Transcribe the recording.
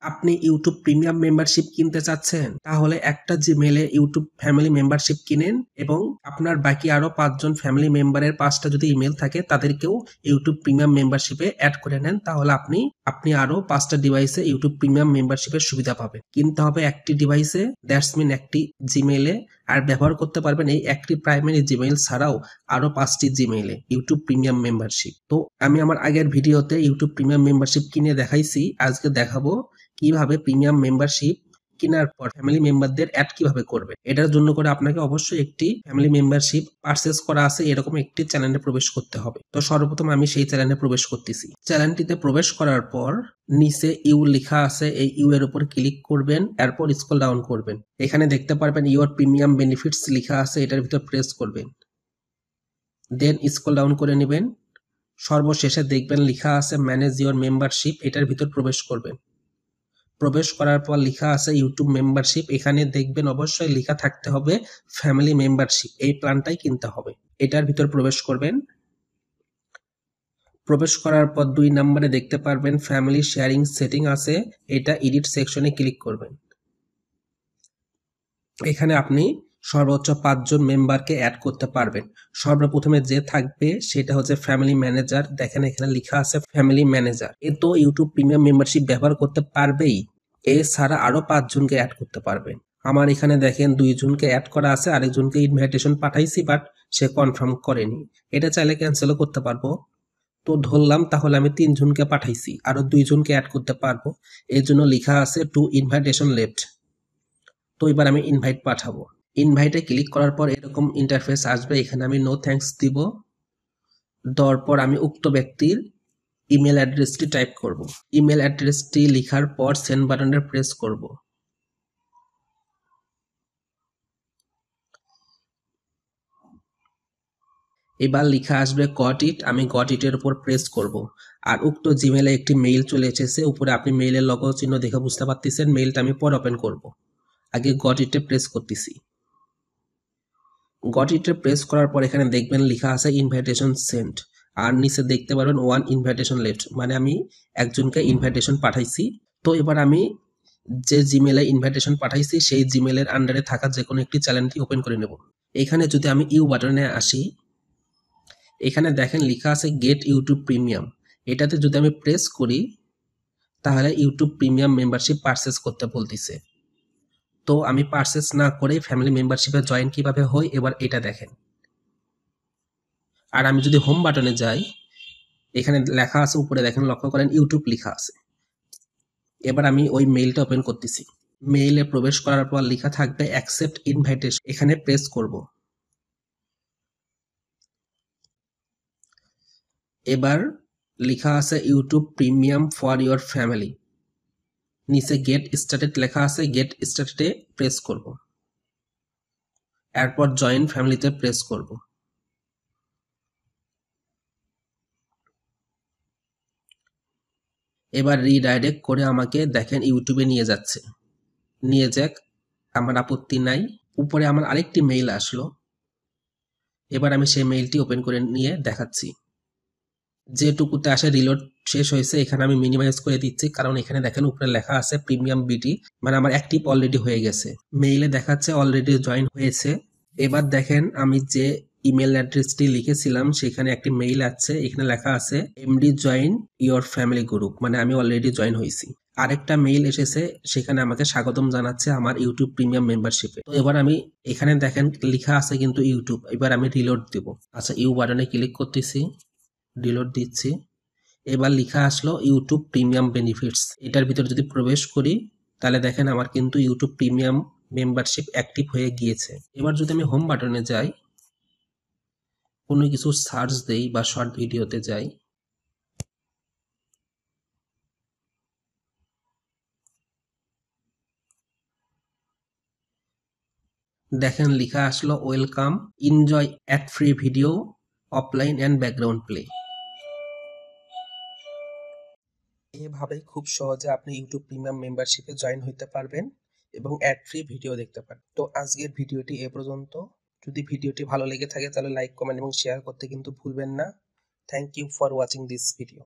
আপনি YouTube premium membership কিনতে চাচ্ছেন, তাহলে একটা জিমেইলে ইউটিউব ফ্যামিলি মেম্বারশিপ কিনেন এবং আপনার বাকি আরো 5 জন ফ্যামিলি মেম্বারের 5টা যদি ইমেল থাকে তাদেরকেও ইউটিউব প্রিমিয়াম মেম্বারশিপে অ্যাড করে নেন। তাহলে আপনি আরো 5টা ডিভাইসে ইউটিউব প্রিমিয়াম মেম্বারশিপের সুবিধা পাবেন। কিনতে হবে একটি ডিভাইসে, দ্যাটস মিন একটি জিমেইলে, আর ব্যবহার করতে পারবেন এই একটি প্রাইমারি জিমেইল ছাড়াও আরো 5টি জিমেইলে ইউটিউব প্রিমিয়াম মেম্বারশিপ। তো আমি আমার আগের ভিডিওতে ইউটিউব প্রিমিয়াম মেম্বারশিপ কিনে দেখাইছি, আজকে দেখাবো কিভাবে প্রিমিয়াম মেম্বারশিপ কেনার পর ফ্যামিলি মেম্বারদের অ্যাড কিভাবে করবে। এটার জন্য করে আপনাকে অবশ্যই একটি ফ্যামিলি মেম্বারশিপ পারচেজ করা আছে এরকম একটি চ্যানেলে প্রবেশ করতে হবে। তো সর্বপ্রথম আমি সেই চ্যানেলে প্রবেশ করতেছি। চ্যানেলটিতে প্রবেশ করার পর নিচে ইউ লেখা আছে, এই ইউ এর উপর ক্লিক করবেন, এরপর স্ক্রল ডাউন করবেন। এখানে দেখতে পারবেন ইউর প্রিমিয়াম বেনিফিটস লেখা আছে, এটার ভিতর প্রেস করবেন, দেন স্ক্রল ডাউন করে নেবেন। সর্বশেষে দেখবেন লেখা আছে ম্যানেজ ইউর মেম্বারশিপ, এটার ভিতর প্রবেশ করবেন। প্রবেশ করার পর লেখা আছে ইউটিউব মেম্বারশিপ, এখানে দেখবেন অবশ্যই লেখা থাকতে হবে ফ্যামিলি মেম্বারশিপ, এই প্ল্যানটাই কিনতে হবে। এটার ভিতর প্রবেশ করবেন। প্রবেশ করার পর 2 নম্বরে দেখতে পারবেন ফ্যামিলি শেয়ারিং সেটিং আছে, এটা এডিট সেকশনে ক্লিক করবেন। এখানে আপনি সর্বোচ্চ 5 জন মেম্বারকে অ্যাড করতে পারবেন। সর্বপ্রথমে যে থাকবে সেটা হচ্ছে ফ্যামিলি ম্যানেজার। দেখেন এখানে লেখা আছে ফ্যামিলি ম্যানেজার। এ তো ইউটিউব প্রিমিয়াম মেম্বারশিপ ব্যবহার করতে পারবেই, এছাড়া আরো 5 জনকে অ্যাড করতে পারবেন। আমার এখানে দেখেন 2 জনকে অ্যাড করা আছে, আরেকজনকে ইনভাইটেশন পাঠাইছি বাট সে কনফার্ম করেনি। এটা চাইলে ক্যান্সেলও করতে পারবো। তো ধরলাম তাহলে আমি 3 জনকে পাঠাইছি, আরো 2 জনকে অ্যাড করতে পারবো। এর জন্য লেখা আছে টু ইনভাইটেশন লেফট। তো এবার আমি ইনভাইট পাঠাবো। ইনভাইটে ক্লিক করার পর এরকম ইন্টারফেস আসবে, এখানে আমি নো থ্যাঙ্কস দিব। দেওয়ার পর আমি উক্ত ব্যক্তির ইমেল অ্যাড্রেসটি টাইপ করব। ইমেল অ্যাড্রেসটি লেখার পর সেন্ড বাটনে প্রেস করব। এবার লেখা আসবে গট ইট, আমি গট ইট এর উপর প্রেস করব। আর উক্ত জিমেলে একটি মেইল চলে এসেছে, উপরে আপনি মেইলের লোগো চিহ্ন দেখে বুঝতে পারতেছেন। মেইলটা আমি পরে ওপেন করব, আগে গট ইটে প্রেস করতেছি। গট ইটে প্রেস করার পর এখানে দেখবেন লেখা আছে ইনভাইটেশন সেন্ট, আর নিচে দেখতে পারবেন 1 ইনভাইটেশন লেফট, মানে আমি একজনকে ইনভাইটেশন পাঠাইছি। তো এবার আমি যে জিমেলে ইনভাইটেশন পাঠাইছি সেই জিমেলের আন্ডারে থাকা যে কোনো একটি চ্যানেলটি ওপেন করে নেব। এখানে যদি আমি ইউ বাটনে আসি, এখানে দেখেন লেখা আছে গেট ইউটিউব প্রিমিয়াম। এটাতে যদি আমি প্রেস করি তাহলে ইউটিউব প্রিমিয়াম মেম্বারশিপ পারচেজ করতে বলতেছে। তো আমি পারচেজ না করে ফ্যামিলি মেম্বারশিপে জয়েন কিভাবে হয় এবার এটা দেখেন। আর আমি যদি হোম বাটনে যাই, এখানে লেখা আছে উপরে দেখেন, লক্ষ্য করেন ইউটিউব লেখা আছে। এবার আমি ওই মেইলটা ওপেন করতেছি। মেইলে প্রবেশ করার পর লেখা থাকবে অ্যাকসেপ্ট ইনভাইটেশন, এখানে প্রেস করব। এবার লেখা আছে YouTube premium for your family, নিচে গেট স্টার্টেড লেখা আছে, গেট স্টার্টেডে প্রেস করব। এরপর জয়েন ফ্যামিলিতে প্রেস করব। এবার রিডাইরেক্ট করে আমাকে দেখেন ইউটিউবে নিয়ে যাচ্ছে। নিয়ে যাক, আমার আপত্তি নাই। উপরে আমার আরেকটি মেইল আসলো, এবার আমি সেই মেইলটি ওপেন করে নিয়ে দেখাচ্ছি। যেটুকুতে আসে রিলোড শেষ হয়েছে, এখানে আমি মিনিমাইজ করে দিচ্ছি, কারণ এখানে দেখেন উপরে লেখা আছে প্রিমিয়াম বিটি, মানে আমার অ্যাক্টিভ অলরেডি হয়ে গেছে। মেইলে দেখাচ্ছে অলরেডি জয়েন হয়েছে। এবার দেখেন আমি যে ইমেল অ্যাড্রেসটি লিখেছিলাম সেখানে একটি মেইল আছে, এখানে লেখা আছে MD join your family group, মানে আমি অলরেডি জয়েন হয়েছি। আরেকটা মেইল এসেছে, সেখানে আমাকে স্বাগতম জানাচ্ছে আমার ইউটিউব প্রিমিয়াম মেম্বারশিপে। তো এবার আমি এখানে দেখেন লেখা আছে কিন্তু ইউটিউব, এবার আমি রিলোড দিব। আচ্ছা, ইউ বাটনে ক্লিক করতেছি, রিলোড দিচ্ছি। এবার লেখা আসলো ইউটিউব প্রিমিয়াম বেনিফিটস, এটার ভিতর যদি প্রবেশ করি তাহলে দেখেন আমার কিন্তু ইউটিউব প্রিমিয়াম মেম্বারশিপ অ্যাক্টিভ হয়ে গিয়েছে। এবার যদি আমি হোম বাটনে যাই, কোনো কিছু সার্চ দেই বা শর্ট ভিডিওতে যাই, দেখেন লেখা আসলো welcome, enjoy add free video, offline and background play. এভাবেই খুব সহজে আপনি ইউটিউব প্রিমিয়াম মেম্বারশিপে জয়েন হতে পারবেন এবং অ্যাড ফ্রি ভিডিও দেখতে পারবেন। তো আজকের ভিডিওটি এ পর্যন্ত। যদি ভিডিওটি ভালো লেগে থাকে তাহলে লাইক, কমেন্ট এবং শেয়ার করতে কিন্তু ভুলবেন না। Thank you for watching this video.